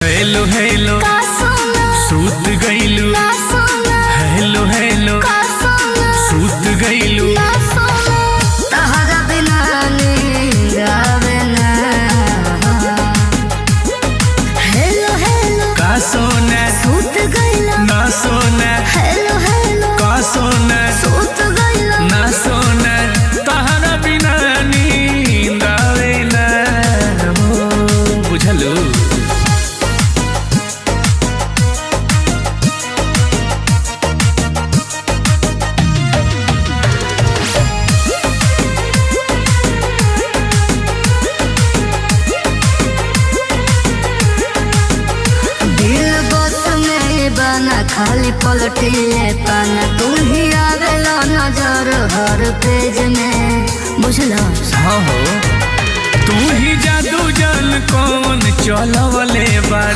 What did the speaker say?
Hello hello सूत गईलू, hello hello सूत गईलू। तहरा बिना नींद आवे ना। हेलो हेलो का सोना सूत गईला ना सोना, हेलो हेलो का सोना सूत गईला ना सोना, तहरा बिना नींद आवे ना। हो बुझलू। बना खाली पलटिए पाना, तू ही आवेला नजर हर पेज में, बुझला। हाँ हो तू ही जादू जान कौन चलवले बार।